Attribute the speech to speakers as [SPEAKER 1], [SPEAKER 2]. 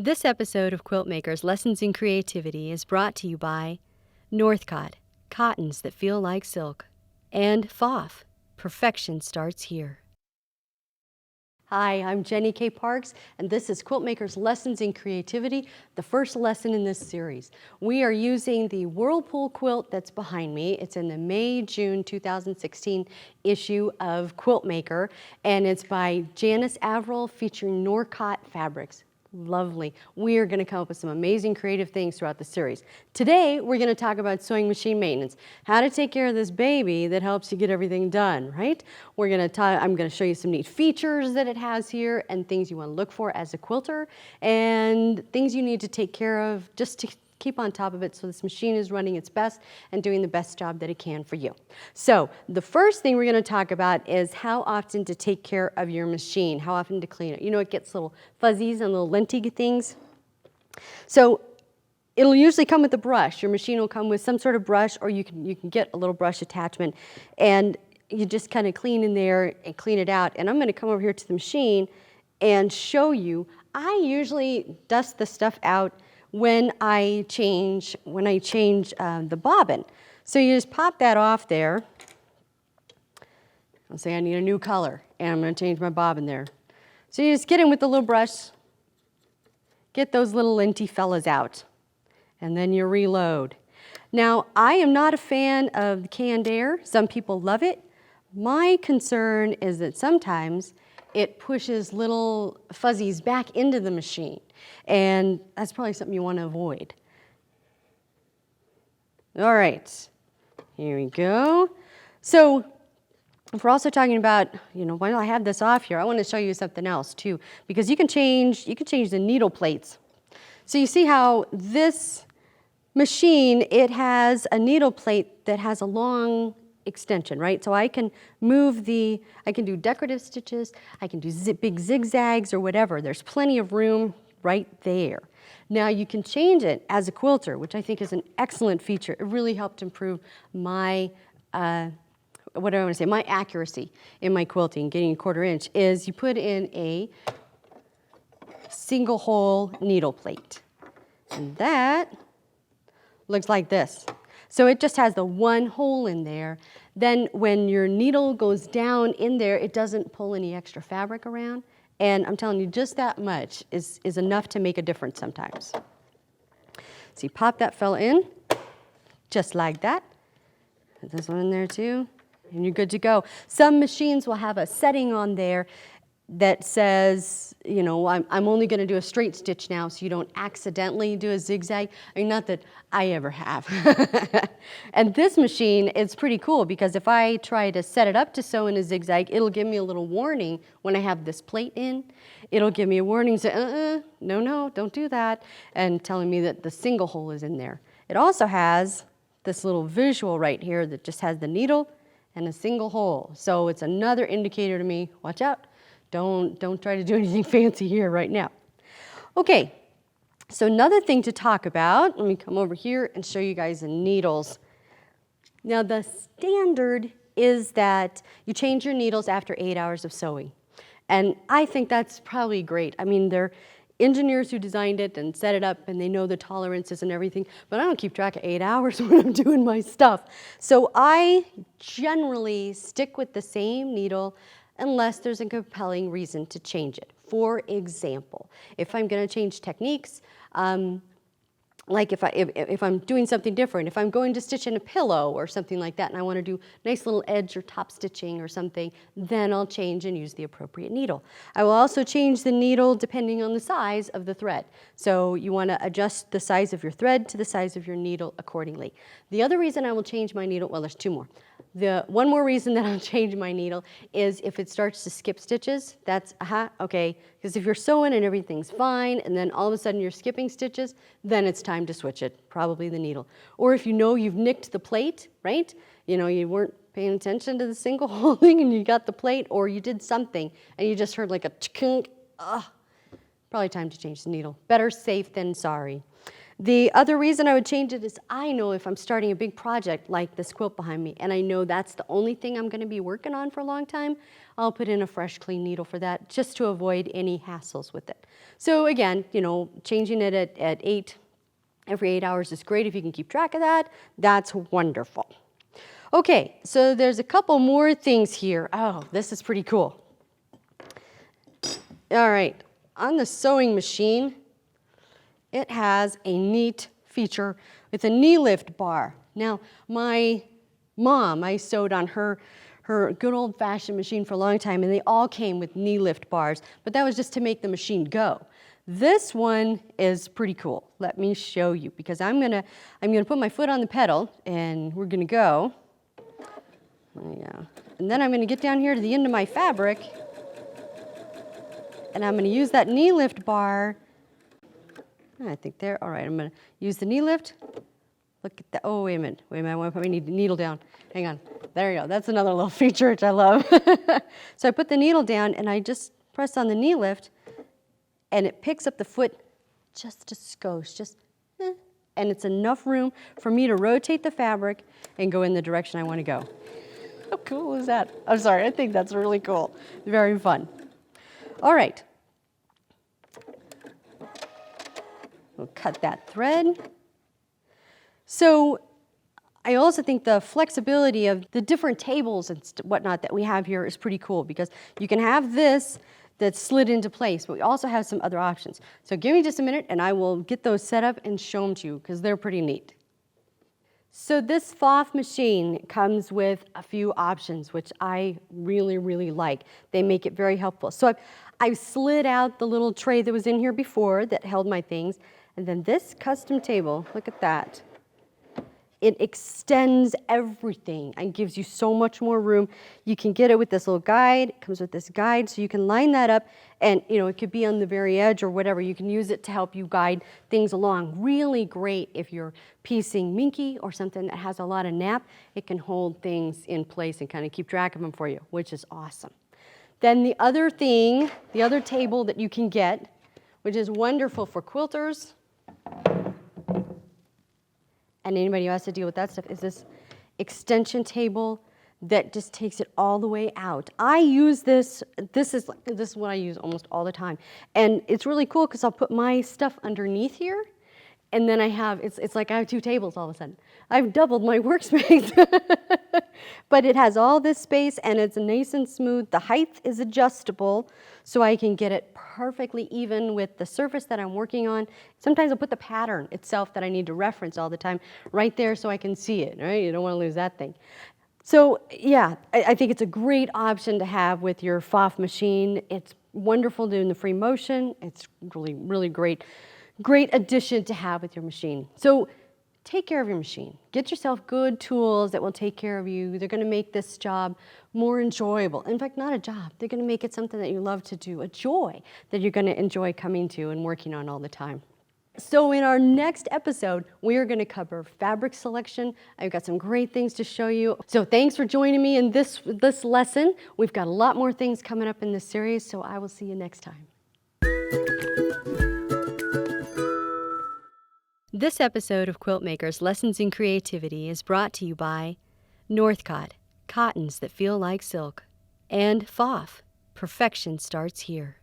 [SPEAKER 1] This episode of Quilt Makers Lessons in Creativity is brought to you by Northcott, cottons that feel like silk, and FOF, perfection starts here. Hi, I'm Jenny K. Parks, and this is Quilt Makers Lessons in Creativity, the first lesson in this series. We are using the Whirlpool quilt that's behind me. It's in the May-June 2016 issue of Quilt Maker, and it's by Janice Averill featuring Northcott fabrics. Lovely. We are going to come up with some amazing creative things throughout the series. Today, we're going to talk about sewing machine maintenance, how to take care of this baby that helps you get everything done, right? I'm going to show you some neat features that it has here and things you want to look for as a quilter and things you need to take care of just to keep on top of it so this machine is running its best and doing the best job that it can for you. So the first thing we're going to talk about is how often to take care of your machine, how often to clean it. You know, it gets little fuzzies and little linty things. So it'll usually come with a brush. Your machine will come with some sort of brush, or you can get a little brush attachment, and you just kind of clean in there and clean it out. And I'm going to come over here to the machine and show you. I usually dust the stuff out when I change the bobbin. So you just pop that off there. I'll say I need a new color, and I'm going to change my bobbin there. So you just get in with the little brush, get those little linty fellas out, and then you reload. Now, I am not a fan of the canned air. Some people love it. My concern is that sometimes it pushes little fuzzies back into the machine, and that's probably something you want to avoid. All right, here we go. So if we're also talking about, while I have this off here, I want to show you something else too, because you can change the needle plates. So you see how this machine, it has a needle plate that has a long extension, right? So I can do decorative stitches, I can do big zigzags or whatever. There's plenty of room right there. Now you can change it as a quilter, which I think is an excellent feature. It really helped improve my, my accuracy in my quilting, getting a 1/4 inch, is you put in a single hole needle plate. And that looks like this. So it just has the one hole in there. Then when your needle goes down in there, it doesn't pull any extra fabric around. And I'm telling you, just that much is enough to make a difference sometimes. So you pop that fella in, just like that. Put this one in there too, and you're good to go. Some machines will have a setting on there that says, I'm only going to do a straight stitch now, so you don't accidentally do a zigzag. I mean, not that I ever have. And this machine is pretty cool, because if I try to set it up to sew in a zigzag, it'll give me a little warning when I have this plate in. It'll give me a warning, say, no, don't do that, and telling me that the single hole is in there. It also has this little visual right here that just has the needle and a single hole. So it's another indicator to me, watch out. Don't try to do anything fancy here right now. Okay, so another thing to talk about, let me come over here and show you guys the needles. Now the standard is that you change your needles after 8 hours of sewing. And I think that's probably great. I mean, they're engineers who designed it and set it up, and they know the tolerances and everything, but I don't keep track of 8 hours when I'm doing my stuff. So I generally stick with the same needle unless there's a compelling reason to change it. For example, if I'm going to change techniques, like if I'm doing something different, if I'm going to stitch in a pillow or something like that, and I want to do nice little edge or top stitching or something, then I'll change and use the appropriate needle. I will also change the needle depending on the size of the thread. So you want to adjust the size of your thread to the size of your needle accordingly. The other reason I will change my needle, well, there's two more. The one more reason that I'll change my needle is if it starts to skip stitches. That's, okay, because if you're sewing and everything's fine, and then all of a sudden you're skipping stitches, then it's time to switch it, probably the needle. Or if you know you've nicked the plate, right? You weren't paying attention to the single hole thing and you got the plate, or you did something and you just heard like a chunk, probably time to change the needle. Better safe than sorry. The other reason I would change it is I know if I'm starting a big project like this quilt behind me, and I know that's the only thing I'm going to be working on for a long time, I'll put in a fresh, clean needle for that just to avoid any hassles with it. So again, you know, changing it at every 8 hours is great if you can keep track of that. That's wonderful. Okay, so there's a couple more things here. Oh, this is pretty cool. All right, on the sewing machine, it has a neat feature with a knee lift bar. Now, my mom, I sewed on her good old-fashioned machine for a long time, and they all came with knee lift bars, but that was just to make the machine go. This one is pretty cool. Let me show you, because I'm gonna put my foot on the pedal, and we're gonna go. Yeah. And then I'm gonna get down here to the end of my fabric, and I'm gonna use that knee lift bar. I think there, all right, I'm gonna use the knee lift. Look at that, oh, wait a minute, I wanna put my needle down. Hang on, there you go, that's another little feature which I love. So I put the needle down and I just press on the knee lift and it picks up the foot just a skosh, and it's enough room for me to rotate the fabric and go in the direction I wanna go. How cool is that? I'm sorry, I think that's really cool, very fun. All right. We'll cut that thread. So I also think the flexibility of the different tables and whatnot that we have here is pretty cool, because you can have this that's slid into place, but we also have some other options. So give me just a minute and I will get those set up and show them to you, because they're pretty neat. So this FOF machine comes with a few options, which I really, really like. They make it very helpful. So I've slid out the little tray that was in here before that held my things, and then this custom table, look at that. It extends everything and gives you so much more room. You can get it with this little guide. It comes with this guide, so you can line that up, and you know, it could be on the very edge or whatever. You can use it to help you guide things along. Really great if you're piecing minky or something that has a lot of nap. It can hold things in place and kind of keep track of them for you, which is awesome. Then the other thing, the other table that you can get, which is wonderful for quilters, and anybody who has to deal with that stuff, is this extension table that just takes it all the way out. I use this, this is what I use almost all the time. And it's really cool because I'll put my stuff underneath here, and then I have, it's like I have two tables all of a sudden. I've doubled my workspace. But it has all this space and it's nice and smooth. The height is adjustable, so I can get it perfectly even with the surface that I'm working on. Sometimes I'll put the pattern itself that I need to reference all the time right there so I can see it, right? You don't want to lose that thing. So yeah, I think it's a great option to have with your FOF machine. It's wonderful doing the free motion. It's really, really great addition to have with your machine. So take care of your machine. Get yourself good tools that will take care of you. They're going to make this job more enjoyable. In fact, not a job. They're going to make it something that you love to do, a joy that you're going to enjoy coming to and working on all the time. So in our next episode, we are going to cover fabric selection. I've got some great things to show you. So thanks for joining me in this lesson. We've got a lot more things coming up in this series, so I will see you next time. This episode of Quilt Makers Lessons in Creativity is brought to you by Northcott, cottons that feel like silk, and FOF, perfection starts here.